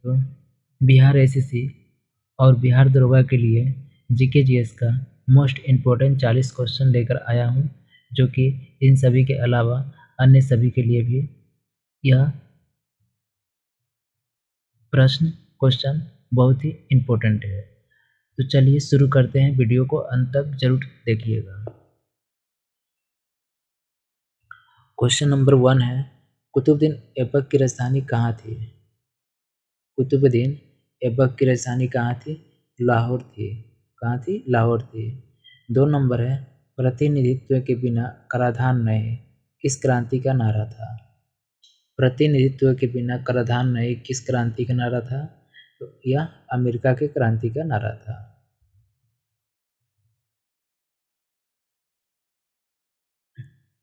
तो बिहार एसएससी और बिहार दरोगा के लिए जीके जीएस का मोस्ट इम्पोर्टेंट 40 क्वेश्चन लेकर आया हूँ, जो कि इन सभी के अलावा अन्य सभी के लिए भी यह क्वेश्चन बहुत ही इम्पोर्टेंट है। तो चलिए शुरू करते हैं, वीडियो को अंत तक जरूर देखिएगा। क्वेश्चन नंबर 1 है, कुतुबुद्दीन ऐबक की राजधानी कहाँ थी? कुतुबुद्दीन ऐबक की राजधानी कहाँ थी? लाहौर थी। कहाँ थी? लाहौर थी। 2 नंबर है, प्रतिनिधित्व के बिना कराधान नहीं, किस क्रांति का नारा था? प्रतिनिधित्व के बिना कराधान नहीं किस क्रांति का नारा था? तो यह अमेरिका के क्रांति का नारा था।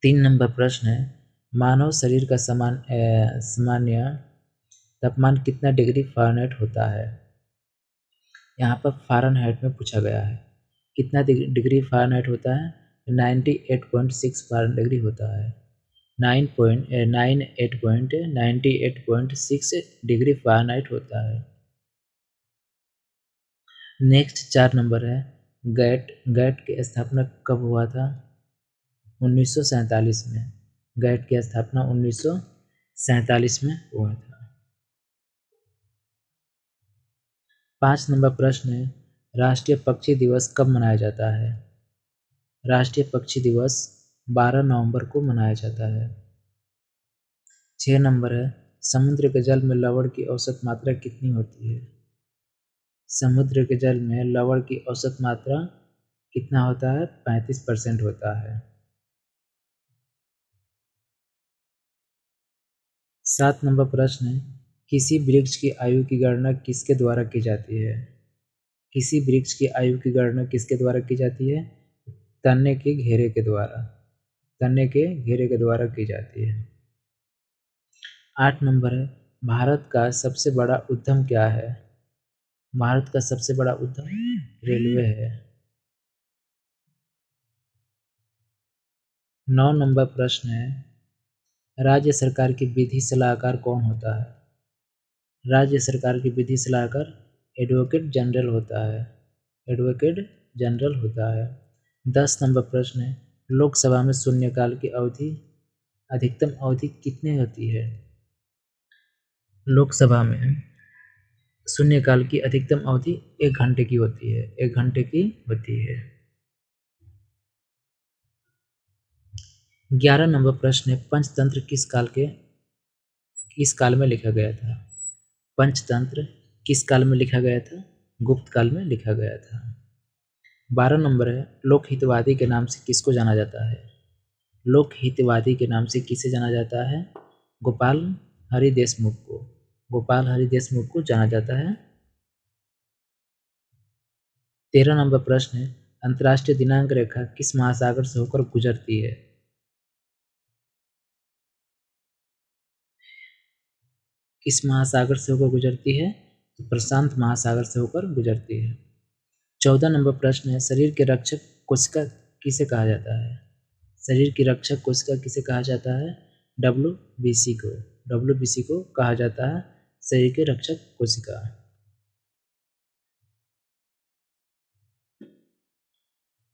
3 नंबर प्रश्न है, मानव शरीर का सामान्य तापमान कितना डिग्री फ़ारेनहाइट होता है? यहाँ पर फ़ारेनहाइट में पूछा गया है। कितना डिग्री फ़ारेनहाइट होता है? 98.6 फ़ारेन डिग्री होता है। 98.6 डिग्री फ़ारेनहाइट होता है। नेक्स्ट 4 नंबर है, गैट की स्थापना कब हुआ था? 1947 में। गैट की स्थापना 1947 में हुआ था। 5 नंबर प्रश्न है, राष्ट्रीय पक्षी दिवस कब मनाया जाता है? राष्ट्रीय पक्षी दिवस 12 नवंबर को मनाया जाता है। 6 नंबर है, समुद्र के जल में लवण की औसत मात्रा कितनी होती है? समुद्र के जल में लवण की औसत मात्रा कितना होता है? 35% होता है। 7 नंबर प्रश्न है, किसी वृक्ष की आयु की गणना किसके द्वारा की जाती है? किसी वृक्ष की आयु की गणना किसके द्वारा की जाती है? तने के घेरे के द्वारा। तने के घेरे के द्वारा की जाती है। 8 नंबर है, भारत का सबसे बड़ा उद्यम क्या है? भारत का सबसे बड़ा उद्यम रेलवे है। 9 नंबर प्रश्न है, राज्य सरकार की विधि सलाहकार कौन होता है? राज्य सरकार की विधि सलाहकार एडवोकेट जनरल होता है। एडवोकेट जनरल होता है। 10 नंबर प्रश्न है, लोकसभा में शून्यकाल की अवधि अधिकतम अवधि कितनी होती है? लोकसभा में शून्यकाल की अधिकतम अवधि 1 घंटे की होती है। 1 घंटे की होती है। 11 नंबर प्रश्न है, पंचतंत्र किस काल में लिखा गया था? पंचतंत्र किस काल में लिखा गया था? गुप्त काल में लिखा गया था। 12 नंबर है, लोकहितवादी के नाम से किसको जाना जाता है? लोकहितवादी के नाम से किसे जाना जाता है? गोपाल हरि देशमुख को। गोपाल हरि देशमुख को जाना जाता है। 13 नंबर प्रश्न है, अंतर्राष्ट्रीय दिनांक रेखा किस महासागर से होकर गुजरती है? किस महासागर से होकर गुजरती है? तो प्रशांत महासागर से होकर गुजरती है। 14 नंबर प्रश्न है, शरीर के रक्षक कोशिका किसे कहा जाता है? शरीर की रक्षक कोशिका किसे कहा जाता है? डब्ल्यूबीसी को। डब्ल्यूबीसी को कहा जाता है शरीर के रक्षक कोशिका।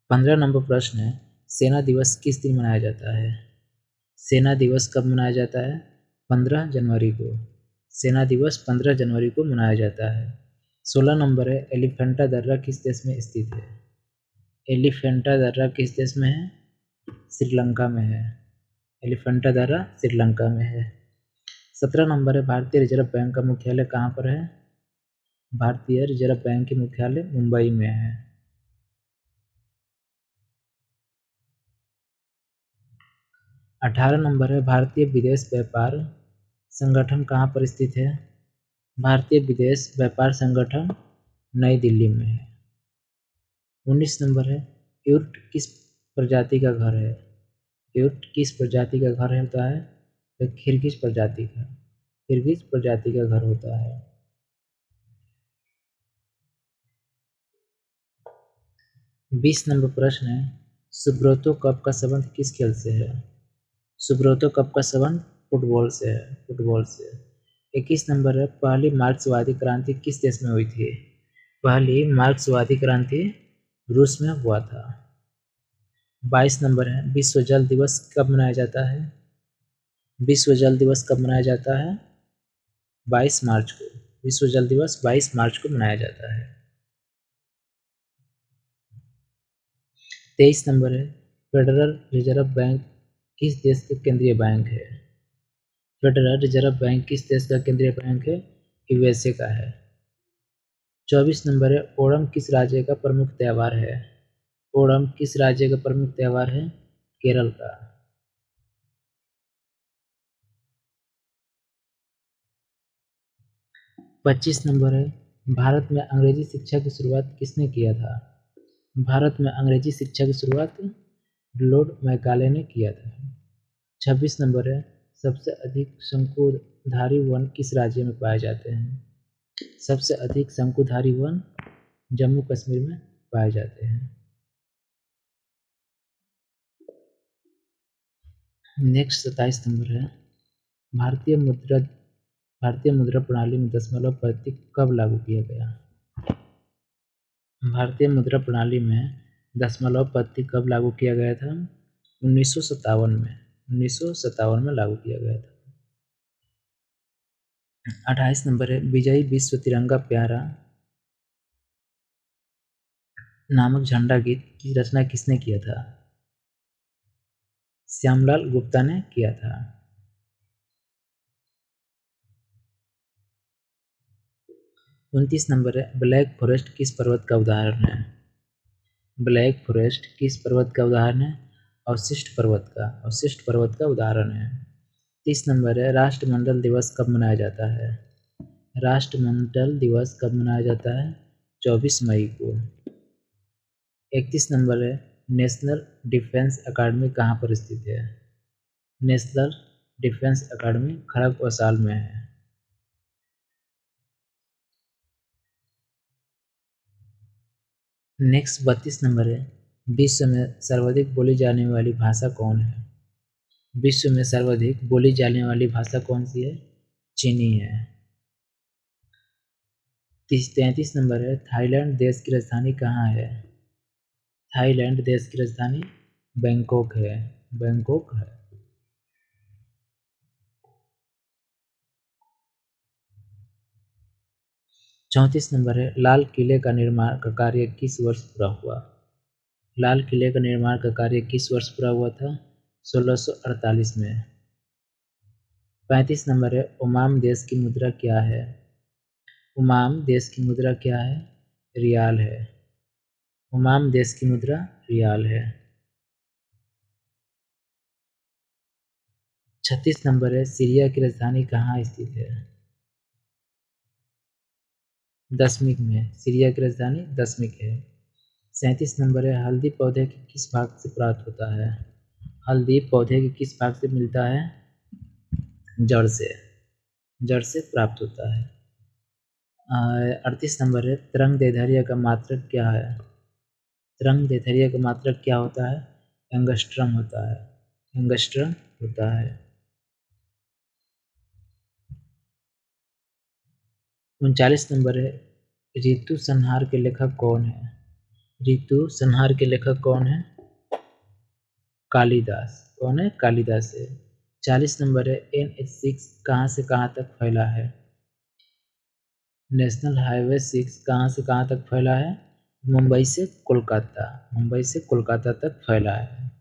15 नंबर प्रश्न है, सेना दिवस किस दिन मनाया जाता है? सेना दिवस कब मनाया जाता है? 15 जनवरी को। सेना दिवस 15 जनवरी को मनाया जाता है। 16 नंबर है, एलिफेंटा दर्रा किस देश में स्थित है? एलिफेंटा दर्रा किस देश में है? श्रीलंका में है। एलिफेंटा दर्रा श्रीलंका में है। 17 नंबर है, भारतीय रिजर्व बैंक का मुख्यालय कहाँ पर है? भारतीय रिजर्व बैंक की मुख्यालय मुंबई में है। 18 नंबर है, भारतीय विदेश व्यापार संगठन कहाँ पर स्थित है? भारतीय विदेश व्यापार संगठन नई दिल्ली में है। 19 नंबर है, ऊँट किस प्रजाति का घर है? ऊँट किस प्रजाति का घर होता है? तो खिरगिज प्रजाति का। खिरगिज प्रजाति का घर होता है। 20 नंबर प्रश्न है, सुब्रतो कप का संबंध किस खेल से है? सुब्रतो कप का संबंध फुटबॉल से है। फुटबॉल से। 21 नंबर है, पहली मार्क्सवादी क्रांति किस देश में हुई थी? पहली मार्क्सवादी क्रांति रूस में हुआ था। 22 नंबर है, विश्व जल दिवस कब मनाया जाता है? विश्व जल दिवस कब मनाया जाता है? 22 मार्च को। विश्व जल दिवस 22 मार्च को मनाया जाता है। 23 नंबर है, फेडरल रिजर्व बैंक किस देश का केंद्रीय बैंक है? फेडरल रिजर्व बैंक किस देश का केंद्रीय बैंक है? यूएसए का है। 24 नंबर है, ओणम किस राज्य का प्रमुख त्यौहार है? ओणम किस राज्य का प्रमुख त्यौहार है? केरल का। 25 नंबर है, भारत में अंग्रेजी शिक्षा की शुरुआत किसने किया था? भारत में अंग्रेजी शिक्षा की शुरुआत लॉर्ड मैकाले ने किया था। 26 नंबर है, सबसे अधिक शंकुधारी वन किस राज्य में पाए जाते हैं? सबसे अधिक शंकुधारी वन जम्मू कश्मीर में पाए जाते हैं। नेक्स्ट 27 नंबर है, भारतीय मुद्रा प्रणाली में दशमलव पद्धति कब लागू किया गया? भारतीय मुद्रा प्रणाली में दशमलव पद्धति कब लागू किया गया था? 1957 में लागू किया गया था। 28 नंबर है, विजयी विश्व तिरंगा प्यारा नामक झंडा गीत की रचना किसने किया था? श्यामलाल गुप्ता ने किया था। 29 नंबर है, ब्लैक फॉरेस्ट किस पर्वत का उदाहरण है? ब्लैक फॉरेस्ट किस पर्वत का उदाहरण है? अवशिष्ट पर्वत का उदाहरण है। 30 नंबर है, राष्ट्रमंडल दिवस कब मनाया जाता है? राष्ट्रमंडल दिवस कब मनाया जाता है? 24 मई को। 31 नंबर है, नेशनल डिफेंस अकादमी कहाँ पर स्थित है? नेशनल डिफेंस अकादमी खड़गपुर में है। नेक्स्ट 32 नंबर है, विश्व में सर्वाधिक बोली जाने वाली भाषा कौन है? विश्व में सर्वाधिक बोली जाने वाली भाषा कौन सी है? चीनी है। 33 नंबर है, थाईलैंड देश की राजधानी कहाँ है? थाईलैंड देश की राजधानी बैंकॉक है। बैंकॉक है। 34 नंबर है, लाल किले का निर्माण का कार्य किस वर्ष पूरा हुआ? लाल किले का निर्माण का कार्य किस वर्ष पूरा हुआ था? 1648 में। 35 नंबर है, ओमान देश की मुद्रा क्या है? ओमान देश की मुद्रा क्या है? रियाल है। ओमान देश की मुद्रा रियाल है। 36 नंबर है, सीरिया की राजधानी कहाँ स्थित है? दशमिक में। सीरिया की राजधानी दशमिक है। 37 नंबर है, हल्दी पौधे के किस भाग से प्राप्त होता है? हल्दी पौधे के किस भाग से मिलता है? जड़ से। जड़ से प्राप्त होता है। 38 नंबर है, तरंग दैर्ध्य का मात्रक क्या है? तरंग दैर्ध्य का मात्रक क्या होता है? एंगस्ट्रम होता है। एंगस्ट्रम होता है। 39 नंबर है, ऋतु संहार के लेखक कौन है? ऋतु संहार के लेखक कौन है? कालिदास। कौन है? कालिदास है। 40 नंबर है, NH6 कहाँ से कहाँ तक फैला है? नेशनल हाईवे 6 कहाँ से कहाँ तक फैला है? मुंबई से कोलकाता। मुंबई से कोलकाता तक फैला है।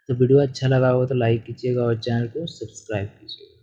तो वीडियो अच्छा लगा हो तो लाइक कीजिएगा और चैनल को सब्सक्राइब कीजिएगा।